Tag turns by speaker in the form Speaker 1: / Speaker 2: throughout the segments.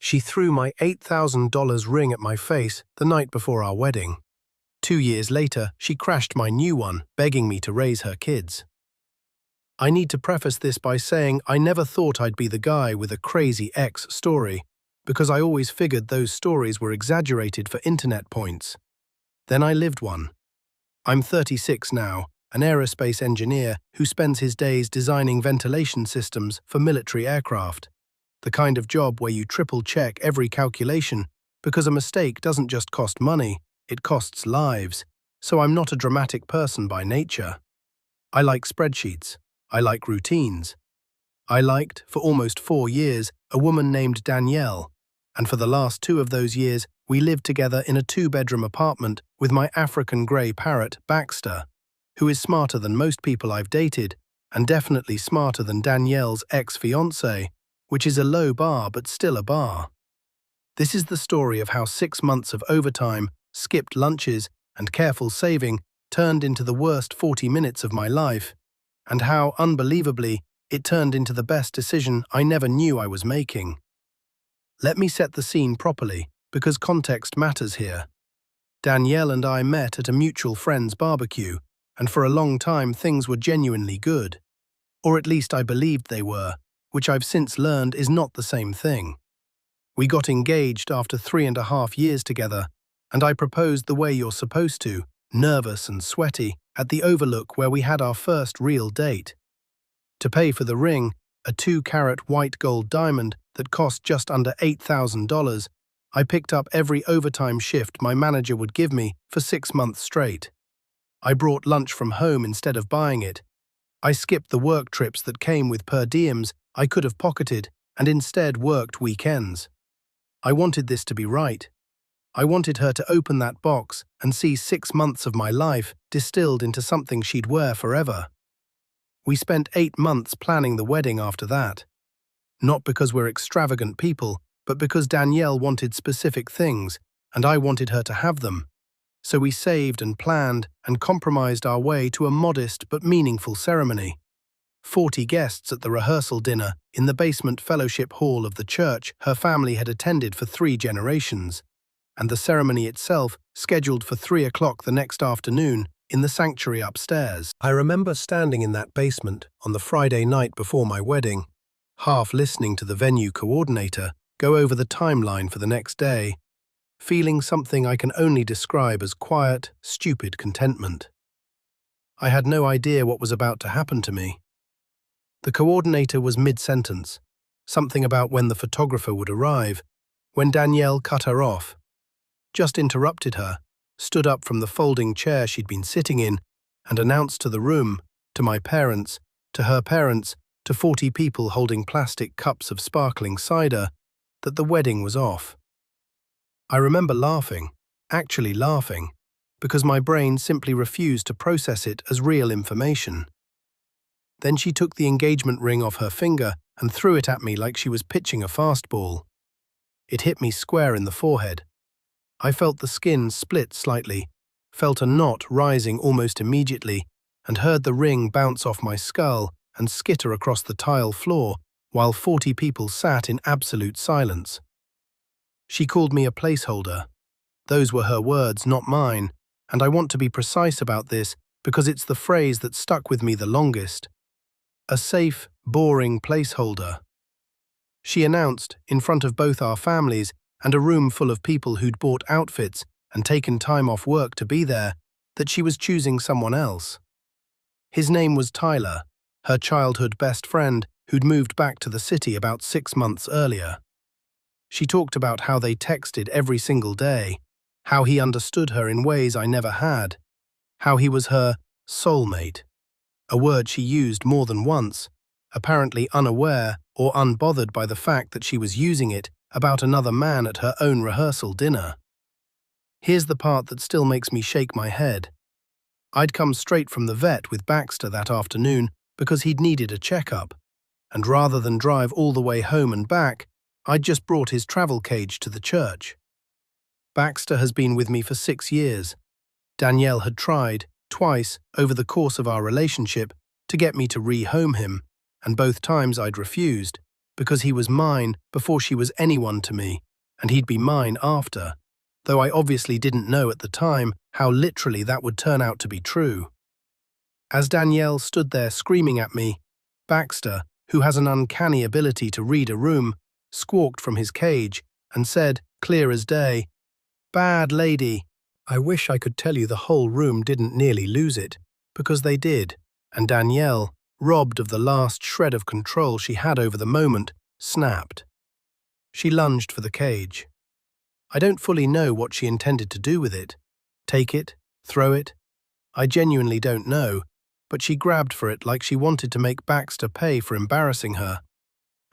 Speaker 1: She threw my $8,000 ring at my face the night before our wedding. 2 years later, she crashed my new one, begging me to raise her kids. I need to preface this by saying I never thought I'd be the guy with a crazy ex story, because I always figured those stories were exaggerated for internet points. Then I lived one. I'm 36 now, an aerospace engineer who spends his days designing ventilation systems for military aircraft. The kind of job where you triple-check every calculation because a mistake doesn't just cost money, it costs lives, so I'm not a dramatic person by nature. I like spreadsheets. I like routines. I liked, for almost 4 years, a woman named Danielle, and for the last 2 of those years, we lived together in a 2-bedroom apartment with my African grey parrot, Baxter, who is smarter than most people I've dated, and definitely smarter than Danielle's ex-fiancé, which is a low bar but still a bar. This is the story of how 6 months of overtime, skipped lunches, and careful saving turned into the worst 40 minutes of my life, and how, unbelievably, it turned into the best decision I never knew I was making. Let me set the scene properly, because context matters here. Danielle and I met at a mutual friend's barbecue, and for a long time things were genuinely good. Or at least I believed they were, which I've since learned is not the same thing. We got engaged after 3.5 years together, and I proposed the way you're supposed to, nervous and sweaty, at the Overlook where we had our first real date. To pay for the ring, a 2-carat white gold diamond that cost just under $8,000, I picked up every overtime shift my manager would give me for 6 months straight. I brought lunch from home instead of buying it. I skipped the work trips that came with per diems I could have pocketed and instead worked weekends. I wanted this to be right. I wanted her to open that box and see 6 months of my life distilled into something she'd wear forever. We spent 8 months planning the wedding after that. Not because we're extravagant people, but because Danielle wanted specific things, and I wanted her to have them. So we saved and planned and compromised our way to a modest but meaningful ceremony. 40 guests at the rehearsal dinner in the basement fellowship hall of the church her family had attended for 3 generations, and the ceremony itself scheduled for 3 o'clock the next afternoon in the sanctuary upstairs. I remember standing in that basement on the Friday night before my wedding, half listening to the venue coordinator go over the timeline for the next day, feeling something I can only describe as quiet, stupid contentment. I had no idea what was about to happen to me. The coordinator was mid-sentence, something about when the photographer would arrive, when Danielle cut her off, just interrupted her, stood up from the folding chair she'd been sitting in, and announced to the room, to my parents, to her parents, to 40 people holding plastic cups of sparkling cider, that the wedding was off. I remember laughing, actually laughing, because my brain simply refused to process it as real information. Then she took the engagement ring off her finger and threw it at me like she was pitching a fastball. It hit me square in the forehead. I felt the skin split slightly, felt a knot rising almost immediately, and heard the ring bounce off my skull and skitter across the tile floor while 40 people sat in absolute silence. She called me a placeholder. Those were her words, not mine, and I want to be precise about this because it's the phrase that stuck with me the longest. A safe, boring placeholder. She announced, in front of both our families and a room full of people who'd bought outfits and taken time off work to be there, that she was choosing someone else. His name was Tyler, her childhood best friend who'd moved back to the city about 6 months earlier. She talked about how they texted every single day, how he understood her in ways I never had, how he was her soulmate, a word she used more than once, apparently unaware or unbothered by the fact that she was using it about another man at her own rehearsal dinner. Here's the part that still makes me shake my head. I'd come straight from the vet with Baxter that afternoon because he'd needed a checkup, and rather than drive all the way home and back, I'd just brought his travel cage to the church. Baxter has been with me for 6 years. Danielle had tried, twice, over the course of our relationship, to get me to rehome him, and both times I'd refused, because he was mine before she was anyone to me, and he'd be mine after, though I obviously didn't know at the time how literally that would turn out to be true. As Danielle stood there screaming at me, Baxter, who has an uncanny ability to read a room, squawked from his cage and said, clear as day, "Bad lady." I wish I could tell you the whole room didn't nearly lose it, because they did, and Danielle, robbed of the last shred of control she had over the moment, snapped. She lunged for the cage. I don't fully know what she intended to do with it. Take it? Throw it? I genuinely don't know, but she grabbed for it like she wanted to make Baxter pay for embarrassing her.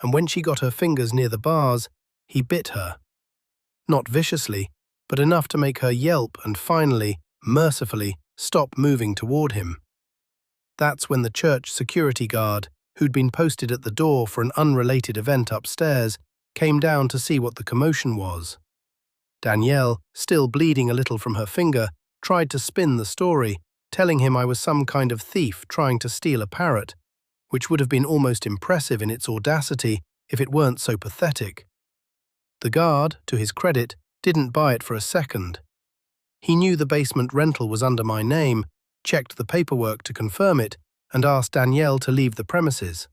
Speaker 1: And when she got her fingers near the bars, he bit her. Not viciously, but enough to make her yelp and finally, mercifully, stop moving toward him. That's when the church security guard, who'd been posted at the door for an unrelated event upstairs, came down to see what the commotion was. Danielle, still bleeding a little from her finger, tried to spin the story, telling him I was some kind of thief trying to steal a parrot, which would have been almost impressive in its audacity if it weren't so pathetic. The guard, to his credit, didn't buy it for a second. He knew the basement rental was under my name, checked the paperwork to confirm it, and asked Danielle to leave the premises.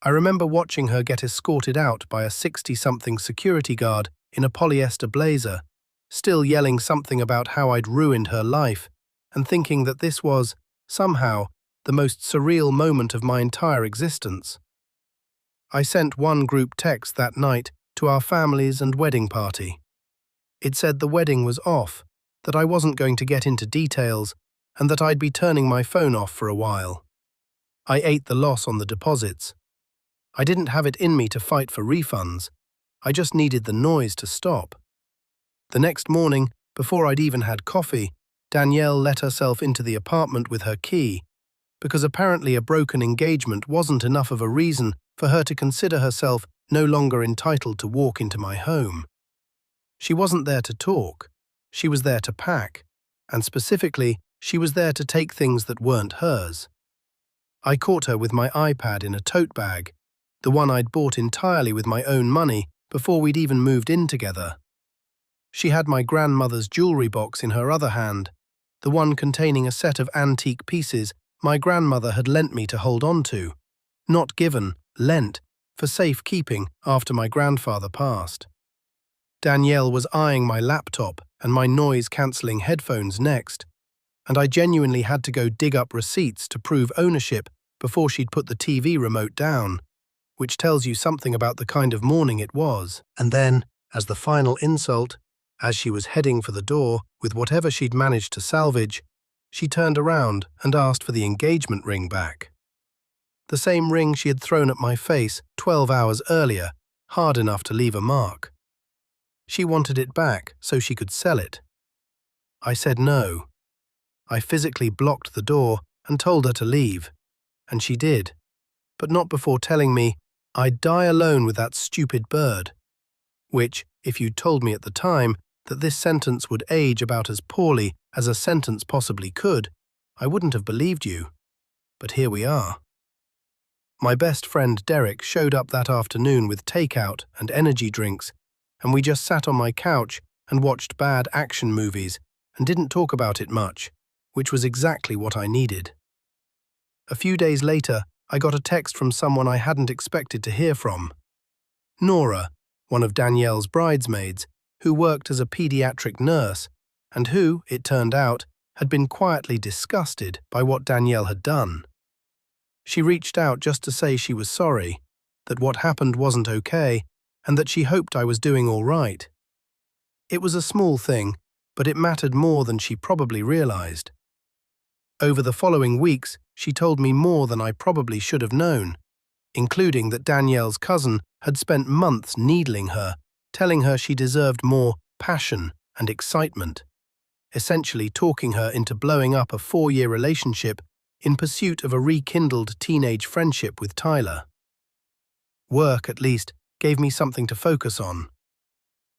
Speaker 1: I remember watching her get escorted out by a 60-something security guard in a polyester blazer, still yelling something about how I'd ruined her life, and thinking that this was, somehow, the most surreal moment of my entire existence. I sent one group text that night to our families and wedding party. It said the wedding was off, that I wasn't going to get into details, and that I'd be turning my phone off for a while. I ate the loss on the deposits. I didn't have it in me to fight for refunds. I just needed the noise to stop. The next morning, before I'd even had coffee, Danielle let herself into the apartment with her key, because apparently a broken engagement wasn't enough of a reason for her to consider herself no longer entitled to walk into my home. She wasn't there to talk. She was there to pack, and specifically, she was there to take things that weren't hers. I caught her with my iPad in a tote bag, the one I'd bought entirely with my own money before we'd even moved in together. She had my grandmother's jewelry box in her other hand, the one containing a set of antique pieces my grandmother had lent me to hold on to, not given, lent, for safekeeping after my grandfather passed. Danielle was eyeing my laptop and my noise-cancelling headphones next, and I genuinely had to go dig up receipts to prove ownership before she'd put the TV remote down, which tells you something about the kind of morning it was. And then, as the final insult, as she was heading for the door with whatever she'd managed to salvage, she turned around and asked for the engagement ring back. The same ring she had thrown at my face 12 hours earlier, hard enough to leave a mark. She wanted it back so she could sell it. I said no. I physically blocked the door and told her to leave, and she did, but not before telling me I'd die alone with that stupid bird, which, if you'd told me at the time that this sentence would age about as poorly as a sentence possibly could, I wouldn't have believed you. But here we are. My best friend Derek showed up that afternoon with takeout and energy drinks, and we just sat on my couch and watched bad action movies and didn't talk about it much, which was exactly what I needed. A few days later, I got a text from someone I hadn't expected to hear from. Nora, one of Danielle's bridesmaids, who worked as a pediatric nurse, and who, it turned out, had been quietly disgusted by what Danielle had done. She reached out just to say she was sorry, that what happened wasn't okay, and that she hoped I was doing all right. It was a small thing, but it mattered more than she probably realized. Over the following weeks, she told me more than I probably should have known, including that Danielle's cousin had spent months needling her, telling her she deserved more passion and excitement, essentially talking her into blowing up a 4-year relationship in pursuit of a rekindled teenage friendship with Tyler. Work, at least, gave me something to focus on.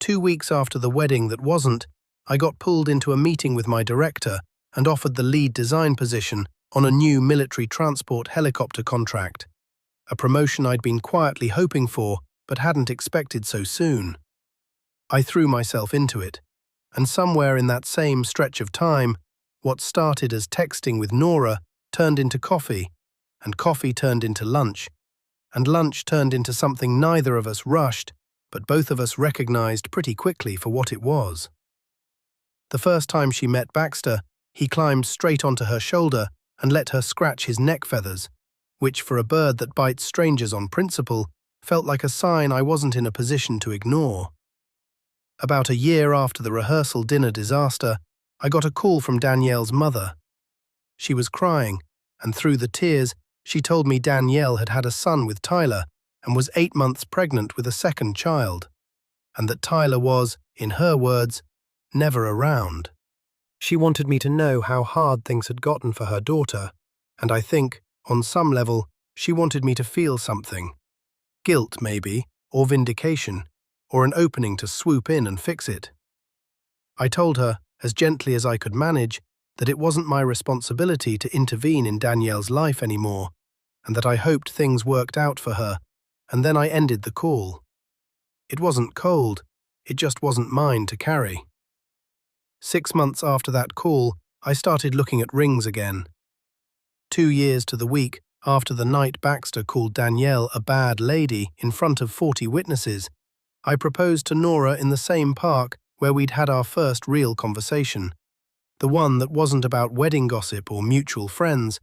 Speaker 1: 2 weeks after the wedding that wasn't, I got pulled into a meeting with my director and offered the lead design position on a new military transport helicopter contract. a promotion I'd been quietly hoping for but hadn't expected so soon. I threw myself into it, and somewhere in that same stretch of time, what started as texting with Nora turned into coffee, and coffee turned into lunch, and lunch turned into something neither of us rushed, but both of us recognized pretty quickly for what it was. The first time she met Baxter, he climbed straight onto her shoulder and let her scratch his neck feathers, which for a bird that bites strangers on principle felt like a sign I wasn't in a position to ignore. About a year after the rehearsal dinner disaster, I got a call from Danielle's mother. She was crying, and through the tears, she told me Danielle had had a son with Tyler and was 8 months pregnant with a second child, and that Tyler was, in her words, never around. She wanted me to know how hard things had gotten for her daughter, and I think, on some level, she wanted me to feel something. Guilt, maybe, or vindication, or an opening to swoop in and fix it. I told her, as gently as I could manage, that it wasn't my responsibility to intervene in Danielle's life anymore, and that I hoped things worked out for her, and then I ended the call. It wasn't cold, it just wasn't mine to carry. 6 months after that call, I started looking at rings again. 2 years to the week after the night Baxter called Danielle a bad lady in front of 40 witnesses, I proposed to Nora in the same park where we'd had our first real conversation. The one that wasn't about wedding gossip or mutual friends.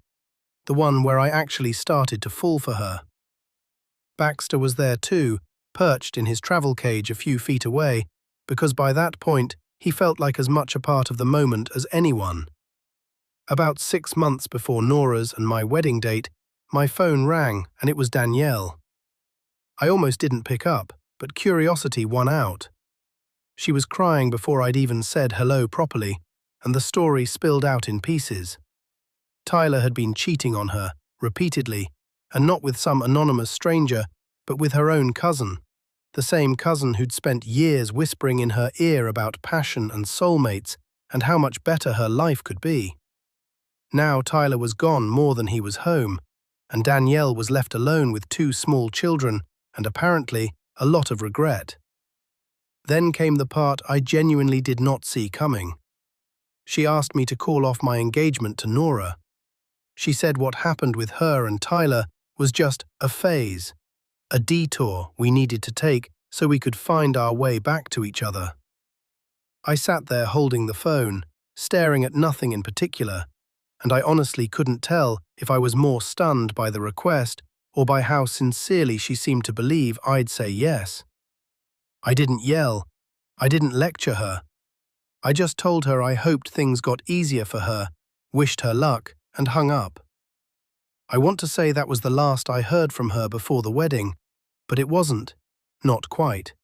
Speaker 1: The one where I actually started to fall for her. Baxter was there too, perched in his travel cage a few feet away, because by that point he felt like as much a part of the moment as anyone. About 6 months before Nora's and my wedding date, my phone rang and it was Danielle. I almost didn't pick up, but curiosity won out. She was crying before I'd even said hello properly, and the story spilled out in pieces. Tyler had been cheating on her, repeatedly, and not with some anonymous stranger, but with her own cousin, the same cousin who'd spent years whispering in her ear about passion and soulmates and how much better her life could be. Now Tyler was gone more than he was home, and Danielle was left alone with 2 small children and apparently a lot of regret. Then came the part I genuinely did not see coming. She asked me to call off my engagement to Nora. She said what happened with her and Tyler was just a phase, a detour we needed to take so we could find our way back to each other. I sat there holding the phone, staring at nothing in particular, and I honestly couldn't tell if I was more stunned by the request or by how sincerely she seemed to believe I'd say yes. I didn't yell. I didn't lecture her. I just told her I hoped things got easier for her, wished her luck, and hung up. I want to say that was the last I heard from her before the wedding, but it wasn't. Not quite.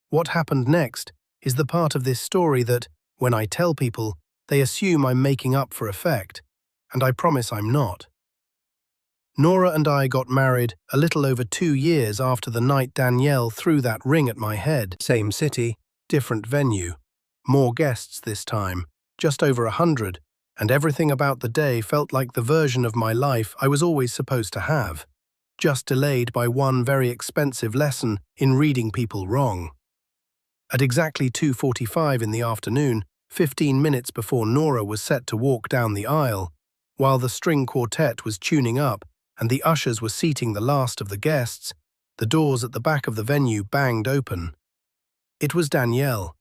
Speaker 1: What happened next is the part of this story that, when I tell people, they assume I'm making up for effect, and I promise I'm not. Nora and I got married a little over 2 years after the night Danielle threw that ring at my head. Same city, different venue. More guests this time, just over 100, and everything about the day felt like the version of my life I was always supposed to have, just delayed by one very expensive lesson in reading people wrong. At exactly 2:45 in the afternoon, 15 minutes before Nora was set to walk down the aisle, while the string quartet was tuning up and the ushers were seating the last of the guests, the doors at the back of the venue banged open. It was Danielle.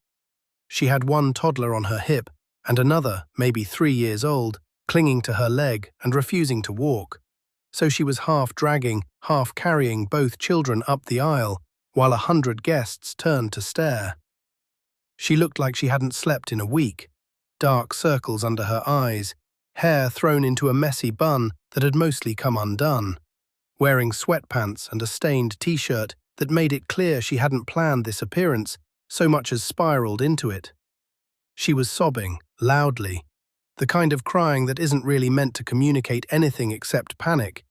Speaker 1: She had one toddler on her hip and another, maybe 3 years old, clinging to her leg and refusing to walk, so she was half dragging, half carrying both children up the aisle while 100 guests turned to stare. She looked like she hadn't slept in a week, dark circles under her eyes, hair thrown into a messy bun that had mostly come undone, wearing sweatpants and a stained t-shirt that made it clear she hadn't planned this appearance so much as spiraled into it. She was sobbing, loudly, the kind of crying that isn't really meant to communicate anything except panic,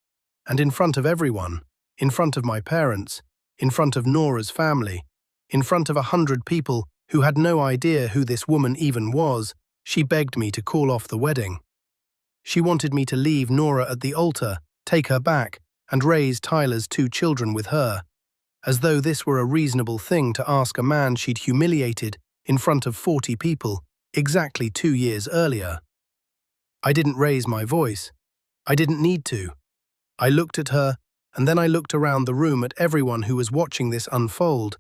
Speaker 1: and in front of everyone, in front of my parents, in front of Nora's family, in front of 100 people who had no idea who this woman even was, she begged me to call off the wedding. She wanted me to leave Nora at the altar, take her back, and raise Tyler's 2 children with her, as though this were a reasonable thing to ask a man she'd humiliated in front of 40 people exactly 2 years earlier. I didn't raise my voice. I didn't need to. I looked at her, and then I looked around the room at everyone who was watching this unfold,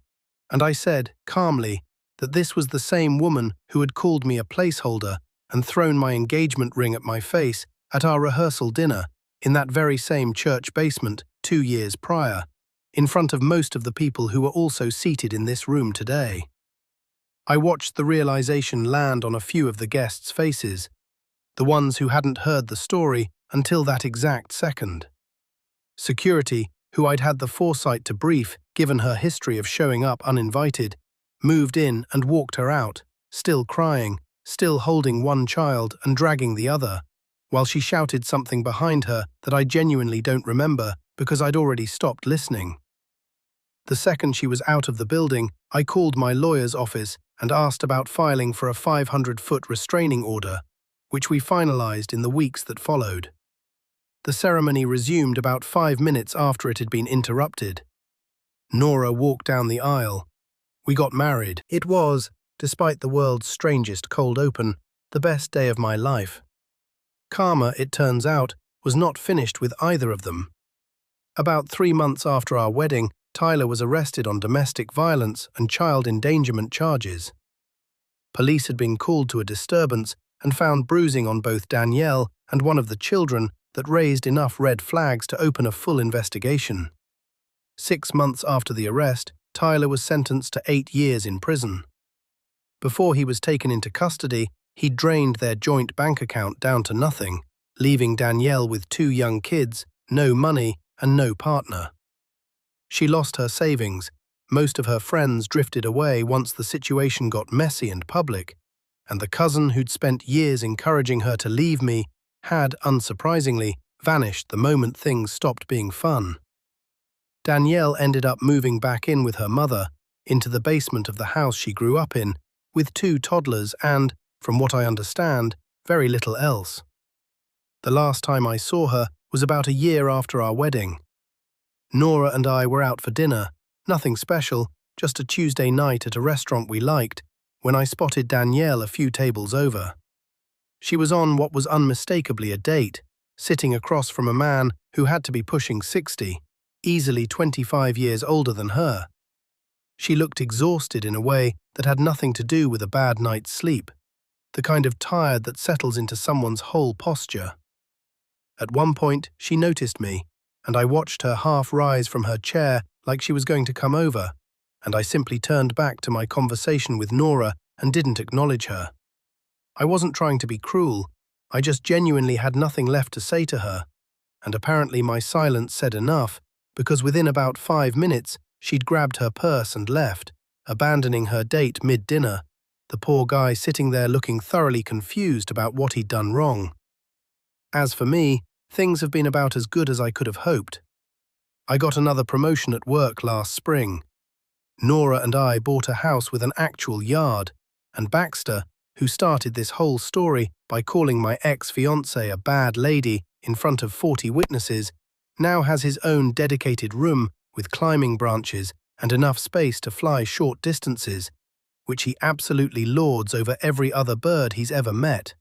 Speaker 1: and I said, calmly, that this was the same woman who had called me a placeholder and thrown my engagement ring at my face at our rehearsal dinner in that very same church basement 2 years prior, in front of most of the people who were also seated in this room today. I watched the realization land on a few of the guests' faces, the ones who hadn't heard the story until that exact second. Security, who I'd had the foresight to brief given her history of showing up uninvited, moved in and walked her out, still crying, still holding one child and dragging the other, while she shouted something behind her that I genuinely don't remember because I'd already stopped listening. The second she was out of the building, I called my lawyer's office and asked about filing for a 500-foot restraining order, which we finalized in the weeks that followed. The ceremony resumed about 5 minutes after it had been interrupted. Nora walked down the aisle. We got married. It was, despite the world's strangest cold open, the best day of my life. Karma, it turns out, was not finished with either of them. About 3 months after our wedding, Tyler was arrested on domestic violence and child endangerment charges. Police had been called to a disturbance and found bruising on both Danielle and one of the children that raised enough red flags to open a full investigation. 6 months after the arrest, Tyler was sentenced to 8 years in prison. Before he was taken into custody, he drained their joint bank account down to nothing, leaving Danielle with 2 young kids, no money, and no partner. She lost her savings. Most of her friends drifted away once the situation got messy and public, and the cousin who'd spent years encouraging her to leave me had, unsurprisingly, vanished the moment things stopped being fun. Danielle ended up moving back in with her mother, into the basement of the house she grew up in, with 2 toddlers and, from what I understand, very little else. The last time I saw her was about a year after our wedding. Nora and I were out for dinner, nothing special, just a Tuesday night at a restaurant we liked, when I spotted Danielle a few tables over. She was on what was unmistakably a date, sitting across from a man who had to be pushing 60, easily 25 years older than her. She looked exhausted in a way that had nothing to do with a bad night's sleep, the kind of tired that settles into someone's whole posture. At one point, she noticed me, and I watched her half rise from her chair like she was going to come over, and I simply turned back to my conversation with Nora and didn't acknowledge her. I wasn't trying to be cruel, I just genuinely had nothing left to say to her, and apparently my silence said enough, because within about 5 minutes she'd grabbed her purse and left, abandoning her date mid-dinner, the poor guy sitting there looking thoroughly confused about what he'd done wrong. As for me, things have been about as good as I could have hoped. I got another promotion at work last spring. Nora and I bought a house with an actual yard, and Baxter, who started this whole story by calling my ex-fiancée a bad lady in front of 40 witnesses, now has his own dedicated room with climbing branches and enough space to fly short distances, which he absolutely lords over every other bird he's ever met,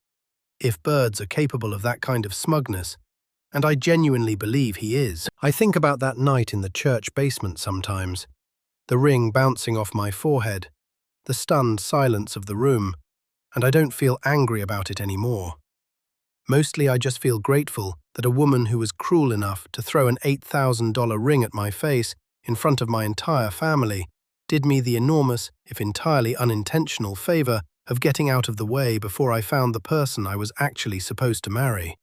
Speaker 1: if birds are capable of that kind of smugness, and I genuinely believe he is. I think about that night in the church basement sometimes, the ring bouncing off my forehead, the stunned silence of the room, and I don't feel angry about it anymore. Mostly I just feel grateful that a woman who was cruel enough to throw an $8,000 ring at my face in front of my entire family did me the enormous, if entirely unintentional, favor of getting out of the way before I found the person I was actually supposed to marry.